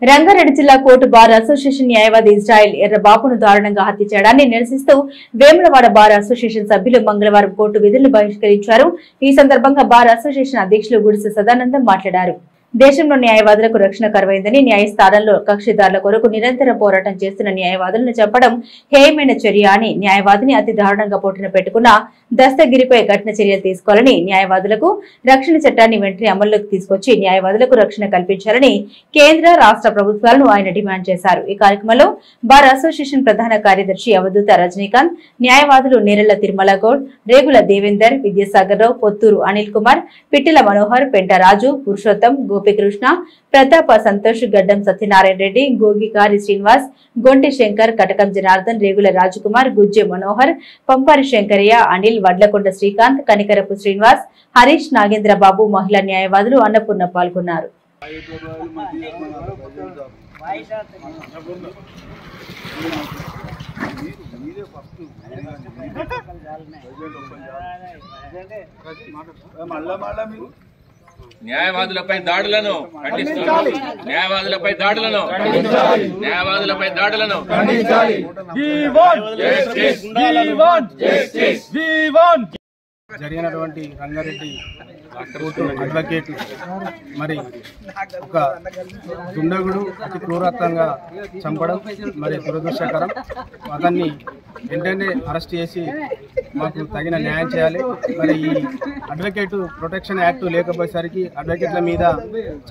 రంగారెడ్డి జిల్లా court bar association న్యాయవాది Israel ఎర్రబాబును దారుణంగా హత్య చేయడాన్ని నిరసిస్తూ వేములవాడ బార్ అసోసియేషన్ సభ్యులు మంగళవారం కోర్టు విధులను బహిష్కరించారు. ఈ సందర్భంగా బార్ అసోసియేషన్ అధ్యక్షులు గుడిసె సదానందం మాట్లాడారు. దేశంలో న్యాయవాదులకు రక్షణ కరువైందని, న్యాయస్థానాల్లో కక్షిదారుల కొరకు నిరంతర పోరాటం చేస్తున్న న్యాయవాదులను చంపడం హేయమైన చర్య అని, న్యాయవాదిని అతి దారుణంగా పోటున పెట్టుకున్న దస్తగిరిపై కఠిన చర్యలు తీసుకోవాలని, న్యాయవాదులకు రక్షణ చట్టాన్ని వెంటనే అమల్లోకి తీసుకొచ్చి న్యాయవాదులకు రక్షణ కల్పించాలని కేంద్ర రాష్ట్ర ప్రభుత్వాలను ఆయన డిమాండ్ చేశారు. ఈ కార్యక్రమంలో బార్ అసోసియేషన్ ప్రధాన కార్యదర్శి అవధూత రజనీకాంత్, న్యాయవాదులు నేరెళ్ల తిరుమల గౌడ్, రేగుల దేవేందర్, విద్యాసాగర్ రావు, పొత్తూరు అనిల్ కుమార్, పిట్టిల మనోహర్, పెంటరాజు, పురుషోత్తం, గోపికృష్ణ, ప్రతాప సంతోష్, గడ్డం సత్యనారాయణ రెడ్డి, గోగికారి శ్రీనివాస్, గొంటి శంకర్, కటకం జనార్దన్, రేగుల రాజకుమార్, గుజ్జె మనోహర్, పంపారి శంకరయ్య, అనిల్, వడ్లకొండ శ్రీకాంత్, కనికరపు శ్రీనివాస్, హరీష్, నాగేంద్ర బాబు, మహిళా న్యాయవాదులు అన్నపూర్ణ పాల్గొన్నారు. న్యాయవాదులపై దాడులను ఖండిస్తున్నాం. న్యాయవాదులపై దాడులను న్యాయవాదులపై దాడులను జరిగినటువంటి రంగారెడ్డి కోర్టు అడ్వకేట్ మరి ఒక దుండగుడు అతి క్రూరత్వంగా చంపడం మరి దురదృష్టకరం. అతన్ని వెంటనే అరెస్ట్ చేసి మాకు తగిన న్యాయం చేయాలి. మరి ఈ అడ్వకేట్ ప్రొటెక్షన్ యాక్ట్ లేకపోయేసరికి అడ్వకేట్ల మీద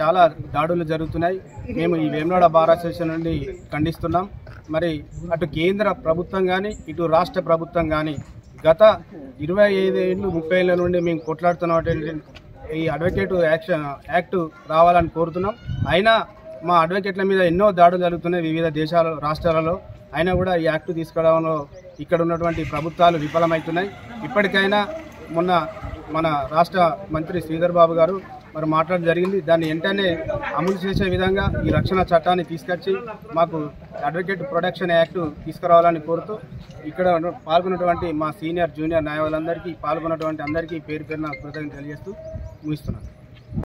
చాలా దాడులు జరుగుతున్నాయి. మేము ఈ వేములవాడ బార్ అసోసియేషన్ నుండి ఖండిస్తున్నాం. మరి అటు కేంద్ర ప్రభుత్వం కానీ ఇటు రాష్ట్ర ప్రభుత్వం కానీ గత 25 ఏళ్ళు 30 ఏళ్ళ నుండి మేము కొట్లాడుతున్నటువంటి ఈ అడ్వకేట్ యాక్ట్ రావాలని కోరుతున్నాం. అయినా మా అడ్వకేట్ల మీద ఎన్నో దాడులు జరుగుతున్నాయి వివిధ దేశాల రాష్ట్రాలలో. అయినా కూడా ఈ యాక్ట్ తీసుకురావడంలో ఇక్కడ ఉన్నటువంటి ప్రభుత్వాలు విఫలమవుతున్నాయి. ఇప్పటికైనా మొన్న మన రాష్ట్ర మంత్రి శ్రీధర్ బాబు గారు మరి మాట్లాడడం జరిగింది. దాన్ని వెంటనే అమలు చేసే విధంగా ఈ రక్షణ చట్టాన్ని తీసుకొచ్చి మాకు అడ్వకేట్ ప్రొటెక్షన్ యాక్ట్ తీసుకురావాలని కోరుతూ ఇక్కడ పాల్గొన్నటువంటి మా సీనియర్ జూనియర్ న్యాయవాదులందరికీ పాల్గొన్నటువంటి అందరికీ పేరు పేరున కృతజ్ఞతలు తెలియజేస్తూ ముగిస్తున్నాను.